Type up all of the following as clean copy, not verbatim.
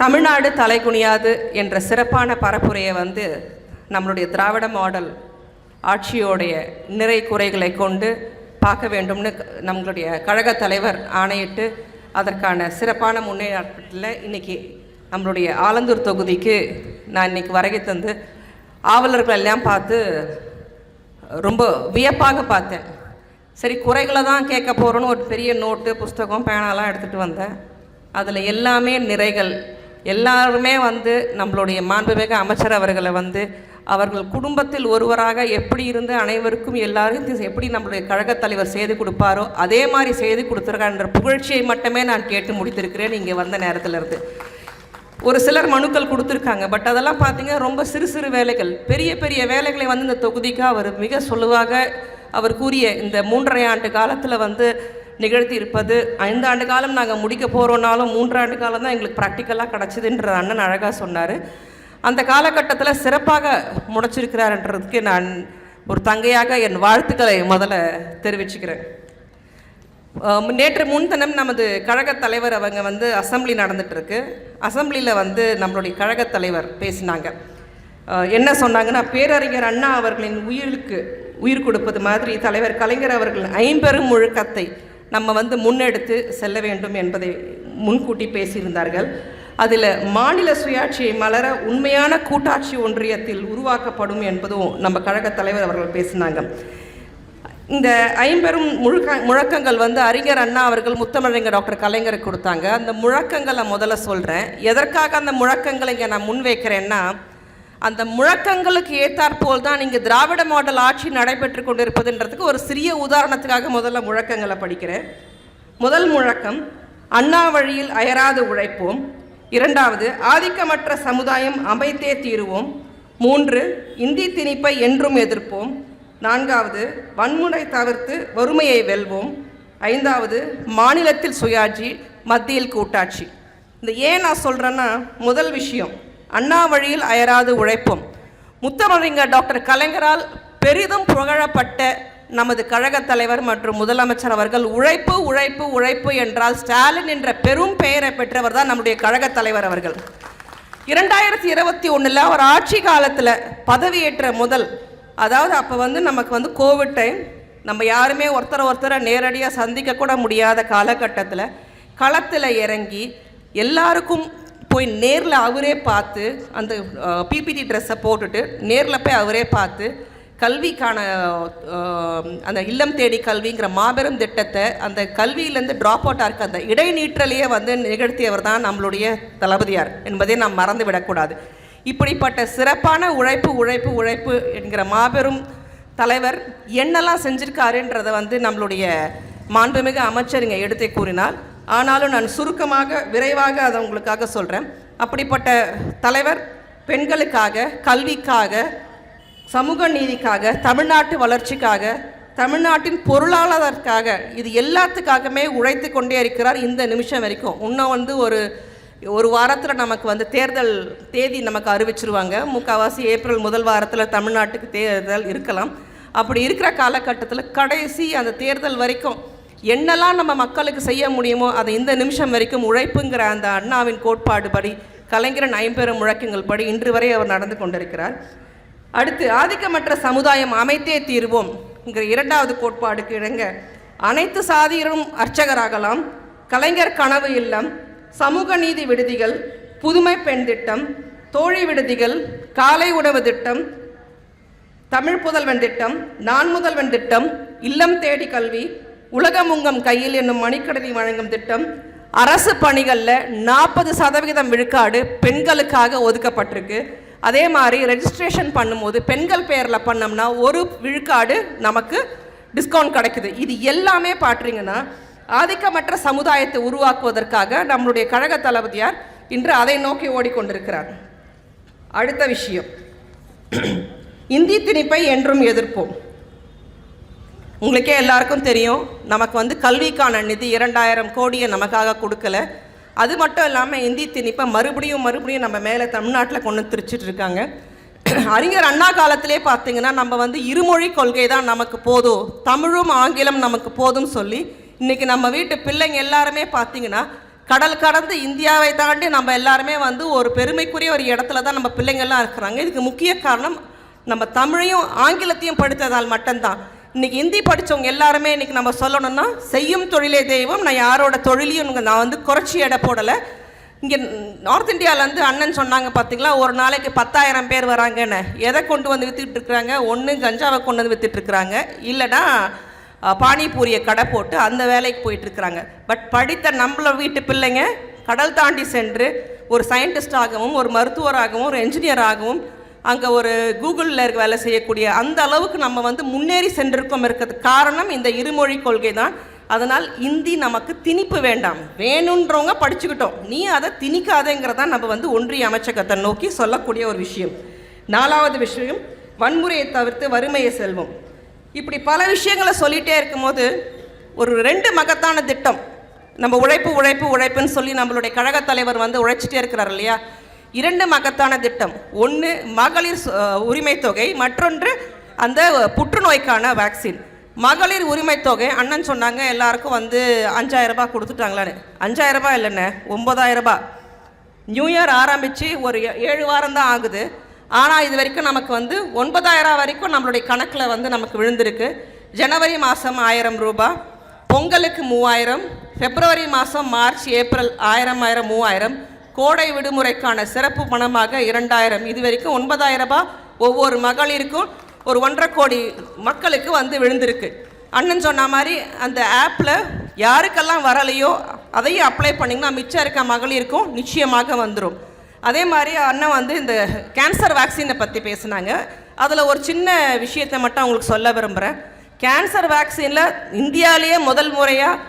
தமிழ்நாடு தலைகுனியாது என்ற சிறப்பான பரப்புரையை வந்து நம்மளுடைய திராவிட மாடல் ஆட்சியோடைய நிறை குறைகளை கொண்டு பார்க்க வேண்டும்னு நம்மளுடைய கழக தலைவர் ஆணையிட்டு அதற்கான சிறப்பான முன்னேற்றத்தில் இன்றைக்கி நம்மளுடைய ஆலந்தூர் தொகுதிக்கு நான் இன்றைக்கி வருகை தந்து ஆவலர்கள் எல்லாம் பார்த்து ரொம்ப வியப்பாக பார்த்தேன். சரி, குறைகளை தான் கேட்க போகிறோன்னு ஒரு பெரிய நோட்டு புஸ்தகம் பேனாலாம் எடுத்துகிட்டு வந்தேன். அதில் எல்லாமே நிறைகள். எல்லாருமே வந்து நம்மளுடைய மாண்புமிகு அமைச்சர் அவர்களை வந்து அவர்கள் குடும்பத்தில் ஒருவராக எப்படி இருந்து அனைவருக்கும் எல்லாரும் எப்படி நம்மளுடைய கழகத் தலைவர் செய்து கொடுப்பாரோ அதே மாதிரி செய்து கொடுத்துருக்கான்ற புகழ்ச்சியை மட்டுமே நான் கேட்டு முடித்திருக்கிறேன் இங்கே வந்த நேரத்திலிருந்து. ஒரு சிலர் மனுக்கள் கொடுத்துருக்காங்க, பட் அதெல்லாம் பார்த்தீங்கன்னா ரொம்ப சிறு சிறு வேலைகள். பெரிய பெரிய வேலைகளை வந்து இந்த தொகுதிக்கு அவர் மிக சொல்லுவாக அவர் கூறிய இந்த 3.5 ஆண்டு காலத்தில் வந்து நிகழ்த்தி இருப்பது. 5 ஆண்டு காலம் நாங்கள் முடிக்க போகிறோன்னாலும் 3 ஆண்டு காலம் தான் எங்களுக்கு ப்ராக்டிக்கலாக கிடச்சிதுன்ற அண்ணன் அழகாக சொன்னார். அந்த காலகட்டத்தில் சிறப்பாக முடிச்சிருக்கிறார்ன்றதுக்கு நான் ஒரு தங்கையாக என் வாழ்த்துக்களை முதல்ல தெரிவிச்சுக்கிறேன். நேற்று முன்தினம் நமது கழகத் தலைவர் அவங்க வந்து அசம்பிளி நடந்துகிட்ருக்கு. அசம்பிளியில் வந்து நம்மளுடைய கழகத் தலைவர் பேசினாங்க. என்ன சொன்னாங்கன்னா, பேரறிஞர் அண்ணா அவர்களின் உயிர் கொடுப்பது மாதிரி தலைவர் கலைஞர் அவர்களின் 50 முழக்கத்தை நம்ம வந்து முன்னெடுத்து செல்ல வேண்டும் என்பதை முன்கூட்டி பேசியிருந்தார்கள். அதில் மாநில சுயாட்சியை மலர உண்மையான கூட்டாட்சி ஒன்றியத்தில் உருவாக்கப்படும் என்பதும் நம்ம கழகத் தலைவர் அவர்கள் பேசினாங்க. இந்த 50 முழக்கங்கள் வந்து அறிஞர் அண்ணா அவர்கள் முத்தமிழறிஞர் டாக்டர் கலைஞருக்கு கொடுத்தாங்க. அந்த முழக்கங்களை முதல்ல சொல்கிறேன். எதற்காக அந்த முழக்கங்களை இங்கே நான் முன்வைக்கிறேன்னா, அந்த முழக்கங்களுக்கு ஏற்றாற்போல் தான் இங்கே திராவிட மாடல் ஆட்சி நடைபெற்று கொண்டிருப்பதுன்றதுக்கு ஒரு சிறிய உதாரணத்துக்காக முதல்ல முழக்கங்களை படிக்கிறேன். முதல் முழக்கம், அண்ணா வழியில் அயராது உழைப்போம். 2வது, ஆதிக்கமற்ற சமுதாயம் அமைத்தே தீருவோம். 3, இந்தி திணிப்பை என்றும் எதிர்ப்போம். 4வது, வன்முறை தவிர்த்து வறுமையை வெல்வோம். 5வது, மாநிலத்தில் சுயாட்சி, மத்தியில் கூட்டாட்சி. இந்த ஏன் நான் சொல்கிறேன்னா, முதல் விஷயம், அண்ணா வழியில் அயராது உழைப்போம். முத்தமிழறிஞர் டாக்டர் கலைஞரால் பெரிதும் புகழப்பட்ட நமது கழகத் தலைவர் மற்றும் முதலமைச்சர் அவர்கள் உழைப்பு உழைப்பு உழைப்பு என்றால் ஸ்டாலின் என்ற பெரும் பெயரை பெற்றவர் தான் நம்முடைய கழகத் தலைவர் அவர்கள். 2021 அவர் ஆட்சி காலத்தில் பதவியேற்ற முதல், அதாவது அப்போ வந்து நமக்கு வந்து கோவிட் டைம், நம்ம யாருமே ஒருத்தரை நேரடியாக சந்திக்க கூட முடியாத காலகட்டத்தில் களத்தில் இறங்கி எல்லாருக்கும் போய் நேரில் அவரே பார்த்து அந்த பிபிடி ட்ரெஸ்ஸை போட்டுட்டு நேரில் போய் அவரே பார்த்து கல்விக்கான அந்த இல்லம் தேடி கல்விங்கிற மாபெரும் திட்டத்தை அந்த கல்வியிலேருந்து ட்ராப் அவுட்டாக இருக்க அந்த இடைநீற்றலையே வந்து நிகழ்த்தியவர் தான் நம்மளுடைய தளபதியார் என்பதை நாம் மறந்து விடக்கூடாது. இப்படிப்பட்ட சிறப்பான உழைப்பு உழைப்பு உழைப்பு என்கிற மாபெரும் தலைவர் என்னெல்லாம் செஞ்சிருக்காருன்றதை வந்து நம்மளுடைய மாண்புமிகு அமைச்சர் இங்கே எடுத்து கூறினார். ஆனாலும் நான் சுருக்கமாக விரைவாக அதை உங்களுக்காக சொல்கிறேன். அப்படிப்பட்ட தலைவர் பெண்களுக்காக, கல்விக்காக, சமூக நீதிக்காக, தமிழ்நாட்டு வளர்ச்சிக்காக, தமிழ்நாட்டின் பொருளாதாரத்திற்காக, இது எல்லாத்துக்காகவே உழைத்து கொண்டே இருக்கிறார் இந்த நிமிஷம் வரைக்கும். இன்னும் வந்து ஒரு வாரத்தில் நமக்கு வந்து தேர்தல் தேதி நமக்கு அறிவிச்சிருவாங்க. முக்கால்வாசி ஏப்ரல் முதல் வாரத்தில் தமிழ்நாட்டுக்கு தேர்தல் இருக்கலாம். அப்படி இருக்கிற காலகட்டத்தில் கடைசி அந்த தேர்தல் வரைக்கும் என்னெல்லாம் நம்ம மக்களுக்கு செய்ய முடியுமோ அதை இந்த நிமிஷம் வரைக்கும் உழைப்புங்கிற அந்த அண்ணாவின் கோட்பாடு படி, கலைஞரின் 50 முழக்கங்கள் படி இன்று வரை அவர் நடந்து கொண்டிருக்கிறார். அடுத்து, ஆதிக்கமற்ற சமுதாயம் அமைத்தே தீர்வோம் என்கிற 2வது கோட்பாடுக்கு இணங்க அனைத்து சாதியரும் அர்ச்சகராகலாம், கலைஞர் கனவு இல்லம், சமூக நீதி விடுதிகள், புதுமை பெண் திட்டம், தோழி விடுதிகள், காலை உணவு திட்டம், தமிழ் புதல்வன் திட்டம், நான் முதல்வன் திட்டம், இல்லம் தேடி கல்வி, உலகமுங்கம் கையில் என்னும் மணிக்கடனை வழங்கும் திட்டம், அரசு பணிகளில் 40% விழுக்காடு பெண்களுக்காக ஒதுக்கப்பட்டிருக்கு. அதே மாதிரி ரெஜிஸ்ட்ரேஷன் பண்ணும்போது பெண்கள் பேரில் பண்ணோம்னா 1 விழுக்காடு நமக்கு டிஸ்கவுண்ட் கிடைக்குது. இது எல்லாமே பார்த்தீங்கன்னா ஆதிக்கமற்ற சமுதாயத்தை உருவாக்குவதற்காக நம்மளுடைய கழக தளபதியார் இன்று அதை நோக்கி ஓடிக்கொண்டிருக்கிறார். அடுத்த விஷயம், இந்தி திணிப்பை என்றும் எதிர்ப்போம். உங்களுக்கே எல்லாருக்கும் தெரியும், நமக்கு வந்து கல்விக்கான நிதி 2000 கோடியை நமக்காக கொடுக்கல. அது மட்டும் இல்லாமல் இந்தி திணிப்பை மறுபடியும் நம்ம மேலே தமிழ்நாட்டில் கொண்டு திரிச்சிட்டு இருக்காங்க. அறிஞர் அண்ணா காலத்திலே பார்த்தீங்கன்னா நம்ம வந்து இருமொழி கொள்கை தான் நமக்கு போதும், தமிழும் ஆங்கிலம் நமக்கு போதும் சொல்லி இன்றைக்கி நம்ம வீட்டு பிள்ளைங்க எல்லாருமே பார்த்தீங்கன்னா கடல் கடந்து இந்தியாவை தாண்டி நம்ம எல்லாருமே வந்து ஒரு பெருமைக்குரிய ஒரு இடத்துல தான் நம்ம பிள்ளைங்கள்லாம் இருக்கிறாங்க. இதுக்கு முக்கிய காரணம் நம்ம தமிழையும் ஆங்கிலத்தையும் படித்ததால் மட்டும்தான். இன்றைக்கி ஹிந்தி படித்தவங்க எல்லாருமே இன்றைக்கி நம்ம சொல்லணும்னா செய்யும் தொழிலே தெய்வம். நான் யாரோட தொழிலையும் நான் வந்து குறைச்சி எடை போடலை. இங்கே நார்த் இந்தியாவிலேருந்து அண்ணன் சொன்னாங்க பார்த்தீங்களா, ஒரு நாளைக்கு 10,000 பேர் வராங்கன்னு. எதை கொண்டு வந்து விற்றுட்டு இருக்கிறாங்க? ஒன்று கஞ்சாவை கொண்டு வந்து விற்றுட்ருக்குறாங்க, இல்லைனா பானிபூரியை கடை போட்டு அந்த வேலைக்கு போயிட்டுருக்குறாங்க. பட் படித்த நம்மள வீட்டு பிள்ளைங்க கடல் தாண்டி சென்று ஒரு சயின்டிஸ்டாகவும் ஒரு மருத்துவராகவும் ஒரு என்ஜினியராகவும் அங்கே ஒரு கூகுளில் வேலை செய்யக்கூடிய அந்த அளவுக்கு நம்ம வந்து முன்னேறி சென்றிருக்கோம். இருக்கிறதுக்கு காரணம் இந்த இருமொழி கொள்கை தான். அதனால் இந்தி நமக்கு திணிப்பு வேண்டாம், வேணுன்றவங்க படிச்சுக்கிட்டோம், நீ அதை திணிக்காதேங்கிறதான் நம்ம வந்து ஒன்றிய அமைச்சகத்தை நோக்கி சொல்லக்கூடிய ஒரு விஷயம். 4வது விஷயம், வன்முறையை தவிர்த்து வறுமையை செல்வம். இப்படி பல விஷயங்களை சொல்லிகிட்டே இருக்கும்போது ஒரு 2 மகத்தான திட்டம், நம்ம உழைப்பு உழைப்பு உழைப்புன்னு சொல்லி நம்மளுடைய கழகத் தலைவர் வந்து உழைச்சிட்டே இருக்கிறார் இல்லையா, 2 மகத்தான திட்டம். ஒன்று மகளிர் உரிமை தொகை, மற்றொன்று அந்த புற்றுநோய்க்கான வேக்சின். மகளிர் உரிமை தொகை அண்ணன் சொன்னாங்க எல்லாருக்கும் வந்து 5,000 ரூபாய் கொடுத்துட்டாங்களான்னு. 5,000 ரூபாய் இல்லைண்ணே, 9,000 ரூபாய். நியூ இயர் ஆரம்பித்து ஒரு 7 வாரம் தான் ஆகுது. ஆனால் இது வரைக்கும் நமக்கு வந்து 9,000 வரைக்கும் நம்மளுடைய கணக்கில் வந்து நமக்கு விழுந்திருக்கு. ஜனவரி மாதம் 1,000 ரூபாய், பொங்கலுக்கு 3,000, பிப்ரவரி மாதம் மார்ச் ஏப்ரல் 1,000 3,000, கோடை விடுமுறைக்கான சிறப்பு பணமாக 2,000. இது வரைக்கும் 9,000 ரூபாய் ஒவ்வொரு மகளிருக்கும் ஒரு 1.5 கோடி மக்களுக்கு வந்து விழுந்திருக்கு. அண்ணன் சொன்ன மாதிரி அந்த ஆப்பில் யாருக்கெல்லாம் வரலையோ அதையும் அப்ளை பண்ணிங்கன்னா மிச்சம் இருக்க மகளிருக்கும் நிச்சயமாக வந்துடும். அதே மாதிரி அண்ணன் வந்து இந்த கேன்சர் வேக்சினை பற்றி பேசினாங்க. அதில் ஒரு சின்ன விஷயத்தை மட்டும் அவங்களுக்கு சொல்ல விரும்புகிறேன். கேன்சர் வேக்சினில் இந்தியாவிலேயே முதல் முறையாக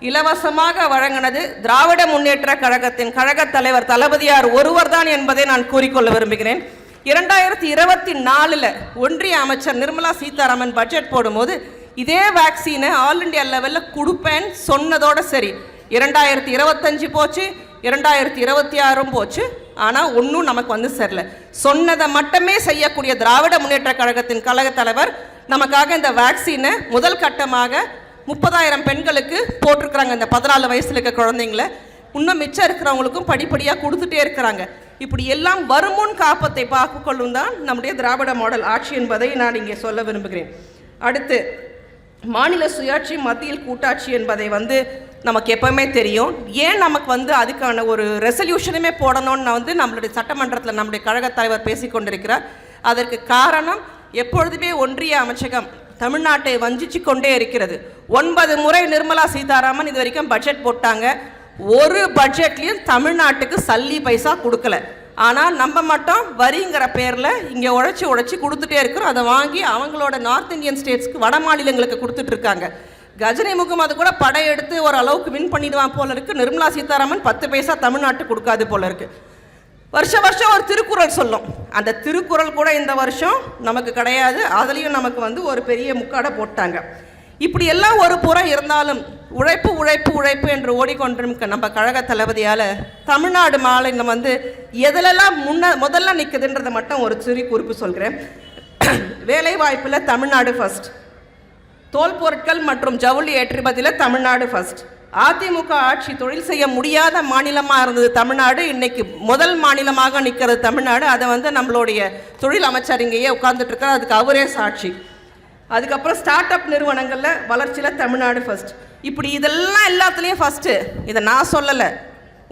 இலவசமாக வழங்கினது திராவிட முன்னேற்ற கழகத்தின் கழகத் தலைவர் தளபதியார் ஒருவர் தான் என்பதை நான் கூறிக்கொள்ள விரும்புகிறேன். 2024 ஒன்றிய அமைச்சர் நிர்மலா சீதாராமன் பட்ஜெட் போடும்போது இதே வேக்சினை ஆல் இண்டியா லெவலில் கொடுப்பேன்னு சொன்னதோடு சரி, 2025 போச்சு, 2026 போச்சு, ஆனால் ஒன்றும் நமக்கு வந்து சேரல. சொன்னதை மட்டுமே செய்யக்கூடிய திராவிட முன்னேற்ற கழகத்தின் கழக தலைவர் நமக்காக இந்த வேக்சினை முதல் கட்டமாக 30,000 பெண்களுக்கு போட்டிருக்கிறாங்க. இந்த 14 வயசில் இருக்க குழந்தைங்கள இன்னும் மிச்சம் இருக்கிறவங்களுக்கும் படிப்படியாக கொடுத்துட்டே இருக்கிறாங்க. இப்படி எல்லாம் வருமுன் காப்பத்தை பார்த்துக்கொள்ளும் தான் நம்முடைய திராவிட மாடல் ஆட்சி என்பதை நான் இங்கே சொல்ல விரும்புகிறேன். அடுத்து மாநில சுயாட்சி மத்தியில் கூட்டாட்சி என்பதை வந்து நமக்கு எப்பவுமே தெரியும். ஏன் நமக்கு வந்து அதுக்கான ஒரு ரெசல்யூஷனுமே போடணும்னு வந்து நம்மளுடைய சட்டமன்றத்தில் நம்முடைய கழகத் தலைவர் பேசிக்கொண்டிருக்கிறார். அதற்கு காரணம் எப்பொழுதுமே ஒன்றிய அமைச்சகம் தமிழ்நாட்டை வஞ்சிச்சு கொண்டே இருக்கிறது. 9 முறை நிர்மலா சீதாராமன் இது வரைக்கும் பட்ஜெட் போட்டாங்க. ஒரு பட்ஜெட்லேயும் தமிழ்நாட்டுக்கு சல்லி பைசா கொடுக்கல. ஆனால் நம்ம மட்டும் வரிங்கிற பேரில் இங்கே உழைச்சி கொடுத்துட்டே இருக்கிறோம். அதை வாங்கி அவங்களோட நார்த் இந்தியன் ஸ்டேட்ஸ்க்கு வட மாநிலங்களுக்கு கொடுத்துட்ருக்காங்க. கஜினி முகமது கூட படையெடுத்து ஒரு அளவுக்கு வின் பண்ணிடுவான் போல இருக்குது. நிர்மலா சீதாராமன் 10 பைசா தமிழ்நாட்டுக்கு கொடுக்காது போல இருக்குது. வருஷம் ஒரு திருக்குறள் சொல்லும். அந்த திருக்குறள் கூட இந்த வருஷம் நமக்கு கிடையாது. அதுலேயும் நமக்கு வந்து ஒரு பெரிய முக்காடை போட்டாங்க. இப்படி எல்லாம் ஒரு புறம் இருந்தாலும் உழைப்பு உழைப்பு உழைப்பு என்று ஓடிக்கொண்டிருக்க நம்ம கழக தளபதியால் தமிழ்நாடு மாநிலம் வந்து எதிலெல்லாம் முதல்ல நிற்குதுன்றதை மட்டும் ஒரு சிறு குறிப்பு சொல்கிறேன். வேலை வாய்ப்பில் தமிழ்நாடு ஃபர்ஸ்ட், தோல் பொருட்கள் மற்றும் ஜவுளி ஏற்றுமதியில் தமிழ்நாடு ஃபர்ஸ்ட். அதிமுக ஆட்சி தொழில் செய்ய முடியாத மாநிலமாக இருந்தது தமிழ்நாடு, இன்னைக்கு முதல் மாநிலமாக நிற்கிறது தமிழ்நாடு. அதை வந்து நம்மளுடைய தொழில் அமைச்சர் இங்கேயே உட்கார்ந்துட்டு இருக்கார், அதுக்கு அவரே சாட்சி. அதுக்கப்புறம் ஸ்டார்ட் அப் நிறுவனங்களில் வளர்ச்சியில் தமிழ்நாடு ஃபர்ஸ்ட். இப்படி இதெல்லாம் எல்லாத்துலேயும் ஃபஸ்ட்டு. இதை நான் சொல்லலை,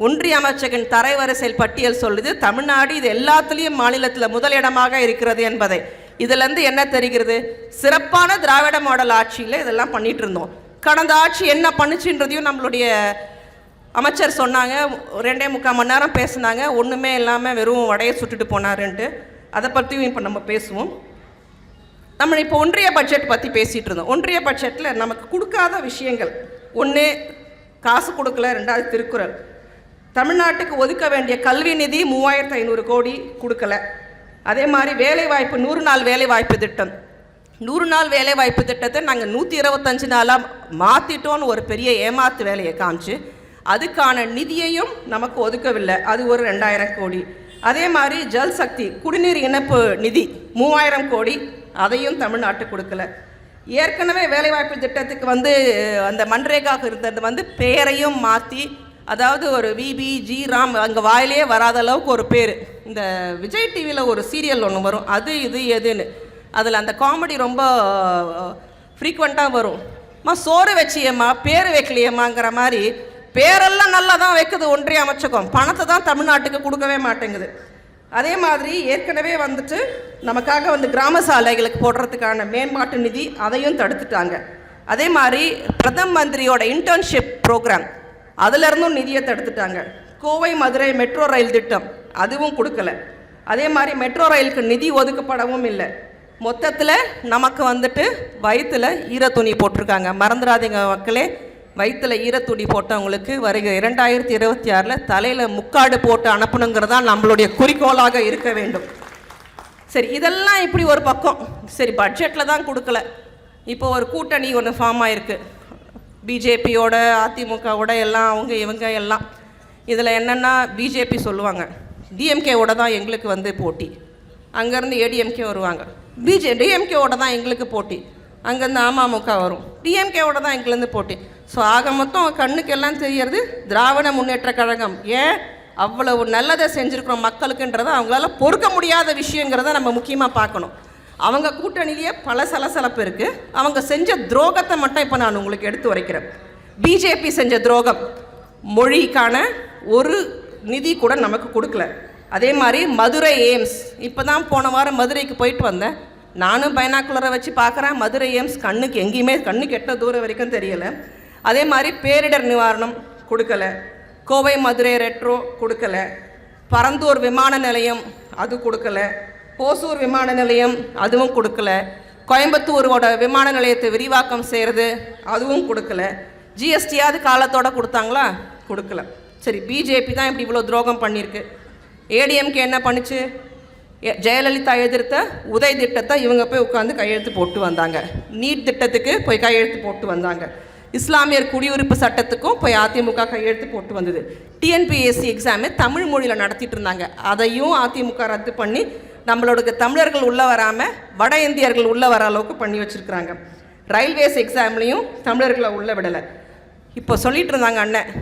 ஒன்றிய அமைச்சகத்தின் தரைவரிசையில் பட்டியல் சொல்லுது. தமிழ்நாடு இது எல்லாத்துலேயும் மாநிலத்தில் முதலிடமாக இருக்கிறது என்பதை. இதிலேருந்து என்ன தெரிகிறது? சிறப்பான திராவிட மாடல் ஆட்சியில் இதெல்லாம் பண்ணிகிட்டு இருந்தோம். கடந்த ஆட்சி என்ன பண்ணுச்சுன்றதையும் நம்மளுடைய அமைச்சர் சொன்னாங்க. 2.25 மணி நேரம் பேசினாங்க, ஒன்றுமே இல்லாமல் வெறும் வடையை சுட்டுட்டு போனாருன்ட்டு. அதை பற்றியும் இப்போ நம்ம பேசுவோம். நம்ம இப்போ ஒன்றிய பட்ஜெட் பற்றி பேசிகிட்டு இருந்தோம். ஒன்றிய பட்ஜெட்டில் நமக்கு கொடுக்காத விஷயங்கள், ஒன்று காசு கொடுக்கல, 2வது திருக்குறள். தமிழ்நாட்டுக்கு ஒதுக்க வேண்டிய கல்வி நிதி 3,500 கோடி கொடுக்கல. அதே மாதிரி வேலைவாய்ப்பு 100 நாள் வேலைவாய்ப்பு திட்டம், 100 நாள் வேலைவாய்ப்பு திட்டத்தை நாங்கள் 125 நாளாக மாற்றிட்டோன்னு ஒரு பெரிய ஏமாத்து வேலையை காமிச்சு அதுக்கான நிதியையும் நமக்கு ஒதுக்கவில்லை. அது ஒரு 2,000 கோடி. அதே மாதிரி ஜல் சக்தி குடிநீர் இணைப்பு நிதி 3,000 கோடி, அதையும் தமிழ்நாட்டுக்கு கொடுக்கல. ஏற்கனவே வேலைவாய்ப்பு திட்டத்துக்கு வந்து அந்த மன்ரேகா இருந்தது வந்து பேரையும் மாற்றி அதாவது ஒரு விபி ஜி ராம் அங்கே வாயிலே வராத அளவுக்கு ஒரு பேர். இந்த விஜய் டிவியில் ஒரு சீரியல் ஒன்று வரும், அது இது எதுன்னு. அதில் அந்த காமெடி ரொம்ப ஃப்ரீக்வெண்ட்டாக வரும். சோறு வச்சியம்மா பேர் வைக்கலையம்மாங்கிற மாதிரி பேரெல்லாம் நல்லா தான் வைக்குது ஒன்றிய அமைச்சகம், பணத்தை தான் தமிழ்நாட்டுக்கு கொடுக்கவே மாட்டேங்குது. அதே மாதிரி ஏற்கனவே வந்துட்டு நமக்காக வந்து கிராம சாலைகளுக்கு போடுறதுக்கான மேம்பாட்டு நிதி அதையும் தடுத்துட்டாங்க. அதே மாதிரி பிரதம மந்திரியோட இன்டர்ன்ஷிப் ப்ரோக்ராம் அதிலிருந்தும் நிதியை தடுத்துட்டாங்க. கோவை மதுரை மெட்ரோ ரயில் திட்டம் அதுவும் கொடுக்கல. அதே மாதிரி மெட்ரோ ரயிலுக்கு நிதி ஒதுக்கப்படவும் இல்லை. மொத்தத்தில் நமக்கு வந்துட்டு வயிற்றில் ஈரத்துணி போட்டிருக்காங்க. மறந்துடாதீங்க மக்களே, வயிற்றில் ஈரத்துணி போட்டவங்களுக்கு வருகிற 2026 தலையில் முக்காடு போட்டு அனுப்பணுங்கிறதா நம்மளுடைய குறிக்கோளாக இருக்க வேண்டும். சரி, இதெல்லாம் இப்படி ஒரு பக்கம். சரி, பட்ஜெட்டில் தான் கொடுக்கல. இப்போ ஒரு கூட்டணி ஒன்று ஃபார்ம் ஆகிருக்கு, பிஜேபியோட அதிமுகவோட எல்லாம், அவங்க இவங்க எல்லாம். இதில் என்னென்னா பிஜேபி சொல்லுவாங்க டிஎம்கேவோட தான் எங்களுக்கு வந்து போட்டி, அங்கேருந்து ஏடிஎம்கே வருவாங்க. டிஎம்கேவோட தான் எங்களுக்கு போட்டி, அங்கேருந்து அமமுக வரும். டிஎம்கேவோட தான் எங்கேருந்து போட்டி. ஸோ ஆக மொத்தம் கண்ணுக்கு எல்லாம் தெரியறது திராவிட முன்னேற்ற கழகம். ஏன் அவ்வளவு நல்லதை செஞ்சுருக்கிறோம் மக்களுக்குன்றதை அவங்களால பொறுக்க முடியாத விஷயங்கிறத நம்ம முக்கியமாக பார்க்கணும். அவங்க கூட்டணியிலேயே பல சலசலப்பு இருக்குது. அவங்க செஞ்ச துரோகத்தை மட்டும் இப்போ நான் உங்களுக்கு எடுத்து உரைக்கிறேன். பிஜேபி செஞ்ச துரோகம், மொழிக்கான ஒரு நிதி கூட நமக்கு கொடுக்கல. அதே மாதிரி மதுரை எய்ம்ஸ், இப்போ தான் போன வாரம் மதுரைக்கு போயிட்டு வந்தேன். நானும் பைனாக்குலரை வச்சு பார்க்குறேன், மதுரை எய்ம்ஸ் கண்ணுக்கு எங்கேயுமே கண்ணுக்கு எட்ட தூரம் வரைக்கும் தெரியலை. அதே மாதிரி பேரிடர் நிவாரணம் கொடுக்கல, கோவை மதுரை ரெட்ரோ கொடுக்கல, பரந்தூர் விமான நிலையம் அது கொடுக்கல, ஓசூர் விமான நிலையம் அதுவும் கொடுக்கல, கோயம்புத்தூரோட விமான நிலையத்தை விரிவாக்கம் செய்கிறது அதுவும் கொடுக்கல. ஜிஎஸ்டியாவது காலத்தோடு கொடுத்தாங்களா? கொடுக்கல. சரி, பிஜேபி தான் இப்படி இவ்வளோ துரோகம் பண்ணியிருக்கு. ஏடிஎம்கே என்ன பண்ணுச்சு? ஜெயலலிதா எதிர்த்த உதய் திட்டத்தை இவங்க போய் உட்காந்து கையெழுத்து போட்டு வந்தாங்க. நீட் திட்டத்துக்கு போய் கையெழுத்து போட்டு வந்தாங்க. இஸ்லாமியர் குடியுரிப்பு சட்டத்துக்கும் போய் அதிமுக கையெழுத்து போட்டு வந்தது. டிஎன்பிஎஸ்சி எக்ஸாமு தமிழ் மொழியில் நடத்திட்டு இருந்தாங்க, அதையும் அதிமுக ரத்து பண்ணி நம்மளோட தமிழர்கள் உள்ளே வராமல் வட இந்தியர்கள் உள்ளே வர அளவுக்கு பண்ணி வச்சுருக்குறாங்க. ரயில்வேஸ் எக்ஸாம்லேயும் தமிழர்களை உள்ளே விடலை. இப்போ சொல்லிகிட்டு இருந்தாங்க அண்ணன்,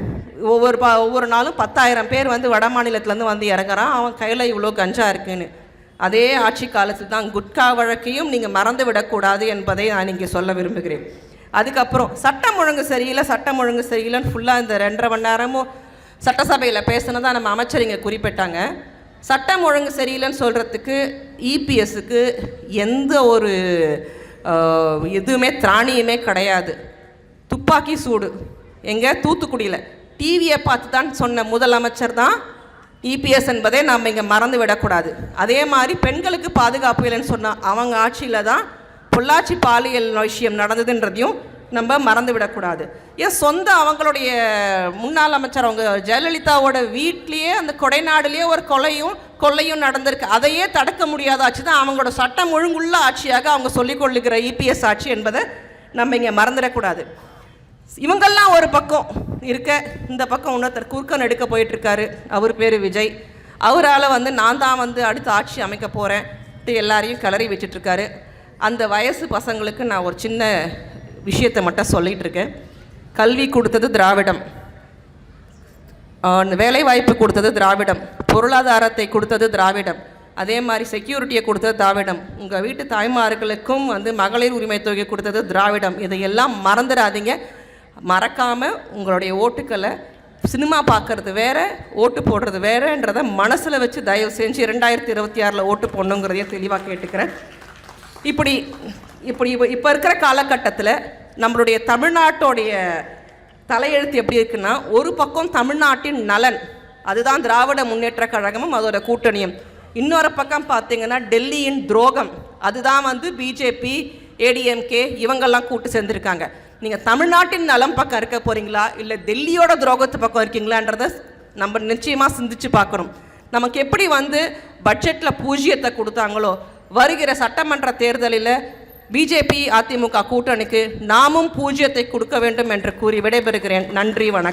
ஒவ்வொரு நாளும் 10,000 பேர் வந்து வட மாநிலத்துலேருந்து வந்து இறங்குறான், அவன் கையில் இவ்வளோ கஞ்சா இருக்குன்னு. அதே ஆட்சி காலத்தில் தான் குட்கா வழக்கையும் நீங்கள் மறந்து விடக்கூடாது என்பதை நான் இங்கே சொல்ல விரும்புகிறேன். அதுக்கப்புறம் சட்டம் ஒழுங்கு சரியில்லைன்னு ஃபுல்லாக இந்த 2.5 மணி நேரமும் சட்டசபையில் பேசினதான் நம்ம அமைச்சர் இங்கே குறிப்பிட்டாங்க. சட்டம் ஒழுங்கு சரியில்லைன்னு சொல்கிறதுக்கு இபிஎஸ்க்கு எந்த ஒரு எதுவுமே திராணியுமே கிடையாது. துப்பாக்கி சூடு எங்கே? தூத்துக்குடியில் டிவியை பார்த்து தான் சொன்ன முதலமைச்சர் தான் இபிஎஸ் என்பதை நாம் இங்கே மறந்து விடக்கூடாது. அதே மாதிரி பெண்களுக்கு பாதுகாப்பு இல்லைன்னு சொன்னால் அவங்க ஆட்சியில் தான் பொள்ளாச்சி பாலியல் விஷயம் நடந்ததுன்றதையும் நம்ம மறந்து விடக்கூடாது. ஏன் சொந்த அவங்களுடைய முன்னாள் அமைச்சர் அவங்க ஜெயலலிதாவோட வீட்லேயே அந்த கொடைநாடுலேயே ஒரு கொள்ளையும் நடந்திருக்கு. அதையே தடுக்க முடியாத ஆட்சி தான் அவங்களோட சட்டம் ஒழுங்குள்ள ஆட்சியாக அவங்க சொல்லிக்கொள்ளுகிற இபிஎஸ் ஆட்சி என்பதை நம்ம இங்கே மறந்துடக்கூடாது. இவங்கெல்லாம் ஒரு பக்கம் இருக்க, இந்த பக்கம் இன்னொருத்தர் குறுக்கன் எடுக்க போயிட்டுருக்காரு. அவர் பேர் விஜய். அவரால் வந்து நான் தான் வந்து அடுத்த ஆட்சி அமைக்க போகிறேன் எல்லாரையும் கிளறி வச்சிட்ருக்காரு. அந்த வயசு பசங்களுக்கு நான் ஒரு சின்ன விஷயத்தை மட்டும் சொல்லிகிட்டு இருக்கேன். கல்வி கொடுத்தது திராவிடம், வேலைவாய்ப்பு கொடுத்தது திராவிடம், பொருளாதாரத்தை கொடுத்தது திராவிடம், அதே மாதிரி செக்யூரிட்டியை கொடுத்தது திராவிடம், உங்கள் வீட்டு தாய்மார்களுக்கும் வந்து மகளிர் உரிமை தொகை கொடுத்தது திராவிடம். இதையெல்லாம் மறந்துடாதீங்க. மறக்காமல் உங்களுடைய ஓட்டுக்களை சினிமா பார்க்குறது வேறு, ஓட்டு போடுறது வேறுன்றதை மனசில் வச்சு தயவு செஞ்சு 2026 ஓட்டு போடணுங்கிறதையும் தெளிவாக கேட்டுக்கிறேன். இப்போ இருக்கிற காலகட்டத்தில் நம்மளுடைய தமிழ்நாட்டோடைய தலையெழுத்து எப்படி இருக்குன்னா, ஒரு பக்கம் தமிழ்நாட்டின் நலன், அதுதான் திராவிட முன்னேற்ற கழகமும் அதோட கூட்டணியும். இன்னொரு பக்கம் பார்த்தீங்கன்னா டெல்லியின் துரோகம், அதுதான் வந்து பிஜேபி ஏடிஎம்கே இவங்கெல்லாம் கூட்டு சேர்ந்துருக்காங்க. நீங்கள் தமிழ்நாட்டின் நலம் பக்கம் இருக்க போகிறீங்களா இல்லை டெல்லியோட துரோகத்து பக்கம் இருக்கீங்களான்றதை நம்ம நிச்சயமாக சிந்திச்சு பார்க்கணும். நமக்கு எப்படி வந்து பட்ஜெட்டில் 0 கொடுத்தாங்களோ, வருகிற சட்டமன்ற தேர்தலில் பிஜேபி அதிமுக கூட்டணிக்கு நாமும் 0 கொடுக்க வேண்டும் என்று கூறி விடைபெறுகிறேன். நன்றி, வணக்கம்.